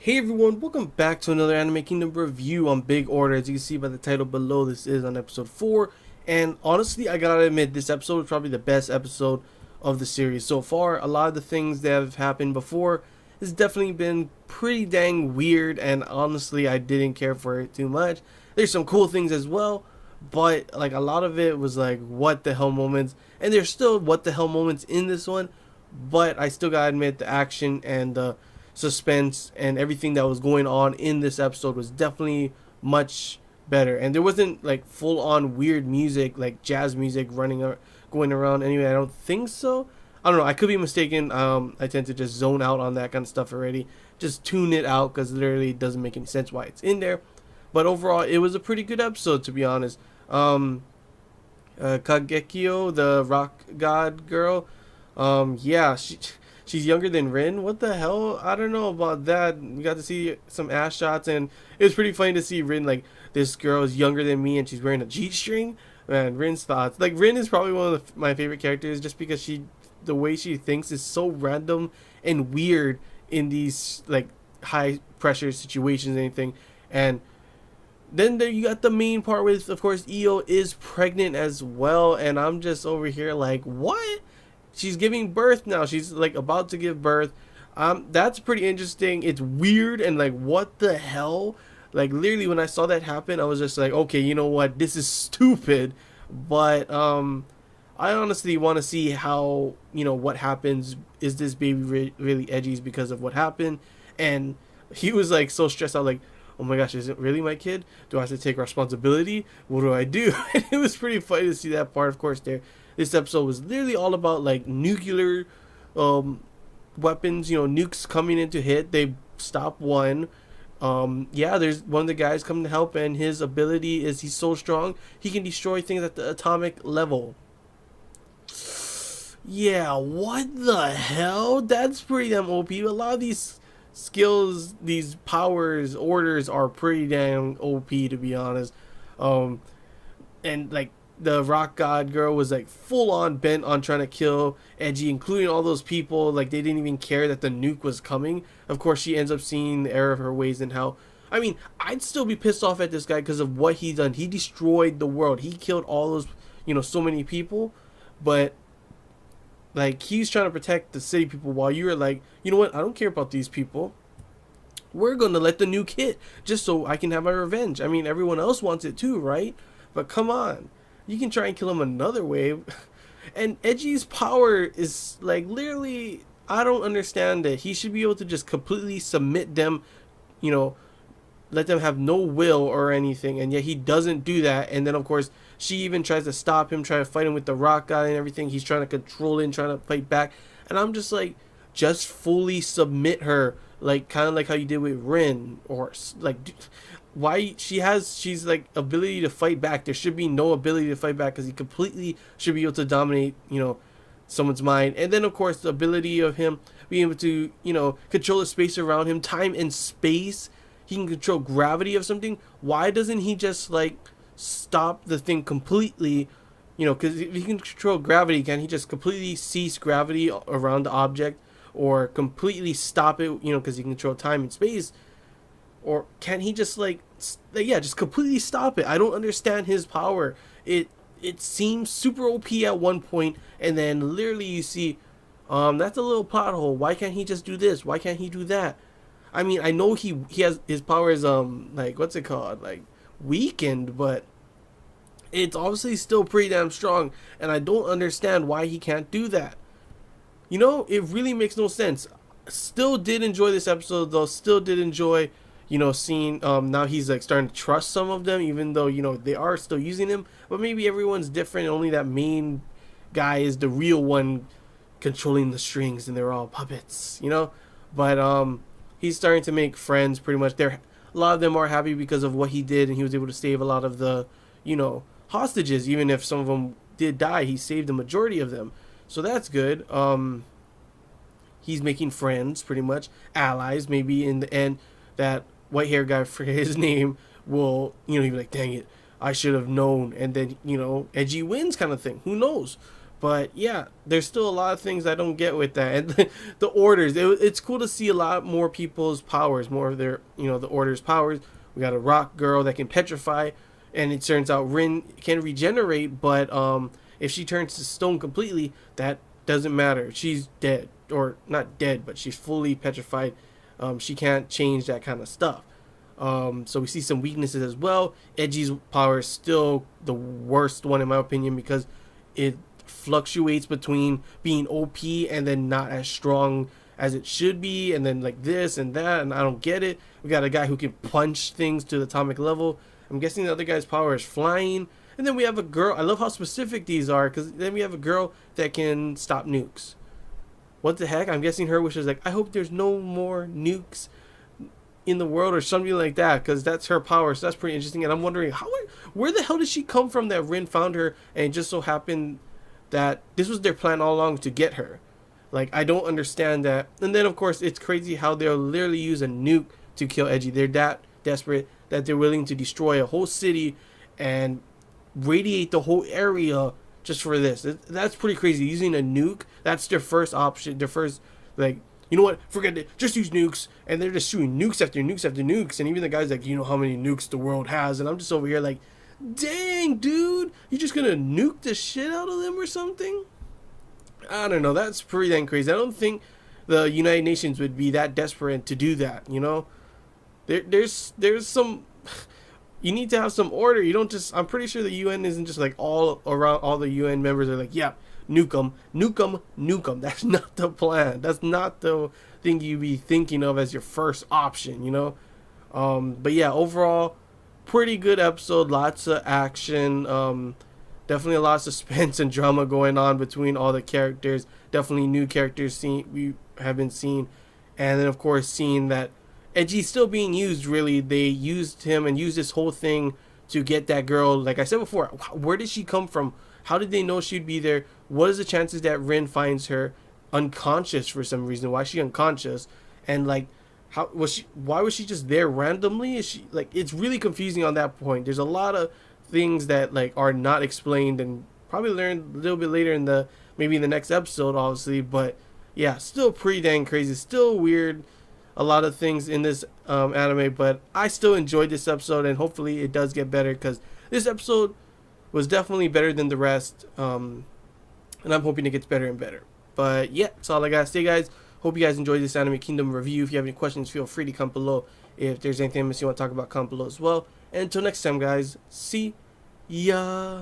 Hey everyone, welcome back to another Anime Kingdom review on Big Order. As you can see by the title below, this is on episode 4. And honestly, I gotta admit, this episode is probably the best episode of the series so far. A lot of the things that have happened before has definitely been pretty dang weird, and honestly, I didn't care for it too much. There's some cool things as well, but like a lot of it was like, what the hell moments. And there's still what the hell moments in this one, but I still gotta admit, the action and the suspense and everything that was going on in this episode was definitely much better. And there wasn't like full on weird music, like jazz music running or going around. Anyway, I don't think so. I don't know. I could be mistaken. I tend to just zone out on that kind of stuff already. Just tune it out because literally it doesn't make any sense why it's in there. But overall, it was a pretty good episode, to be honest. Kagekyo, the rock god girl, yeah, she's younger than Rin. What the hell? I don't know about that. We got to see some ass shots, and it was pretty funny to see Rin like, this girl is younger than me, and she's wearing a G string. Man, Rin's thoughts. Like, Rin is probably one of my favorite characters, just because the way she thinks is so random and weird in these like high pressure situations and anything. And then there you got the main part with, of course, Io is pregnant as well, and I'm just over here like, what? She's giving birth now. She's like about to give birth. That's pretty interesting. It's weird and like, what the hell? Like, literally when I saw that happen, I was just like, okay, you know what? This is stupid. But I honestly want to see how, what happens. Is this baby really Edgy's because of what happened? And he was like so stressed out, like, oh my gosh, is it really my kid? Do I have to take responsibility? What do I do? And it was pretty funny to see that part. Of course, this episode was literally all about like nuclear weapons. Nukes coming in to hit. They stop one. Yeah, there's one of the guys coming to help, and his ability is he's so strong he can destroy things at the atomic level. Yeah, what the hell? That's pretty damn OP. A lot of these skills, these powers, orders are pretty damn OP, to be honest. Um, and like, the rock god girl was like full on bent on trying to kill Edgy, including all those people. Like, they didn't even care that the nuke was coming. Of course, she ends up seeing the error of her ways and how. I mean, I'd still be pissed off at this guy because of what he done. He destroyed the world. He killed all those, so many people. But like, he's trying to protect the city people while you're like, you know what? I don't care about these people. We're gonna let the nuke hit just so I can have my revenge. I mean, everyone else wants it too, right? But come on, you can try and kill him another way. And Edgy's power is like, literally, I don't understand it. He should be able to just completely submit them, you know, let them have no will or anything, and yet he doesn't do that. And then of course she even tries to stop him, try to fight him with the rock guy and everything. He's trying to control it and trying to fight back, and I'm just like, just fully submit her, like kind of like how you did with Rin. Or like, why she's like ability to fight back. There should be no ability to fight back because he completely should be able to dominate, someone's mind. And then of course the ability of him being able to, control the space around him, time and space. He can control gravity of something. Why doesn't he just like stop the thing completely? Because if he can control gravity, can he just completely cease gravity around the object, or completely stop it? Because he can control time and space. Or can he just just completely stop it? I don't understand his power. It seems super OP at one point, and then literally you see, that's a little plot hole. Why can't he just do this? Why can't he do that? I mean, I know he has his powers, like, what's it called, like, weakened, but it's obviously still pretty damn strong, and I don't understand why he can't do that. It really makes no sense. Still did enjoy this episode though. Still did enjoy, seeing now he's like starting to trust some of them, even though they are still using him. But maybe everyone's different. Only that main guy is the real one controlling the strings, and they're all puppets. But he's starting to make friends pretty much. A lot of them are happy because of what he did, and he was able to save a lot of the, hostages. Even if some of them did die, he saved the majority of them. So that's good. He's making friends, pretty much allies. Maybe in the end, that white hair guy, for his name, will, he'll be like, dang it, I should have known. And then, Edgy wins, kind of thing. Who knows? But yeah, there's still a lot of things I don't get with that. And the orders, it's cool to see a lot more people's powers, more of their, the order's powers. We got a rock girl that can petrify, and it turns out Rin can regenerate, but if she turns to stone completely, that doesn't matter. She's dead, or not dead, but she's fully petrified. She can't change that kind of stuff. So we see some weaknesses as well. Edgy's power is still the worst one in my opinion because it fluctuates between being OP and then not as strong as it should be, and then like this and that, and I don't get it. We got a guy who can punch things to the atomic level. I'm guessing the other guy's power is flying. And then we have a girl. I love how specific these are, because then we have a girl that can stop nukes. What the heck? I'm guessing her wish is like, I hope there's no more nukes in the world or something like that, because that's her power. So that's pretty interesting. And I'm wondering, where the hell did she come from that Rin found her, and it just so happened that this was their plan all along to get her. Like, I don't understand that. And then, of course, it's crazy how they'll literally use a nuke to kill Edgy. They're that desperate that they're willing to destroy a whole city and radiate the whole area just for this. That's pretty crazy. Using a nuke, that's their first option. Their first, like, you know what? Forget it. Just use nukes. And they're just shooting nukes after nukes after nukes. And even the guy's like, you know how many nukes the world has? And I'm just over here like, dang, dude. You just gonna nuke the shit out of them or something? I don't know. That's pretty dang crazy. I don't think the United Nations would be that desperate to do that, you know? There's some... You need to have some order. You don't just... I'm pretty sure the UN isn't just like all around. All the UN members are like, yeah, nuke them, nuke them, nuke them. That's not the plan. That's not the thing you be thinking of as your first option, you know? But yeah, overall, pretty good episode. Lots of action. Definitely a lot of suspense and drama going on between all the characters. Definitely new characters we haven't seen. And then, of course, seeing that Edgy's still being used, really. They used him and used this whole thing to get that girl. Like I said before, where did she come from? How did they know she'd be there? What is the chances that Rin finds her unconscious for some reason? Why is she unconscious? And, like, why was she just there randomly? Is she, like, it's really confusing on that point. There's a lot of things that like are not explained, and probably learn a little bit later in the maybe in the next episode, obviously. But yeah, still pretty dang crazy, still weird. A lot of things in this anime, but I still enjoyed this episode, and hopefully it does get better, because this episode was definitely better than the rest, and I'm hoping it gets better and better. But yeah, that's all I gotta say, guys. Hope you guys enjoyed this Anime Kingdom review. If you have any questions, feel free to comment below. If there's anything else you want to talk about, comment below as well. And until next time, guys, see ya.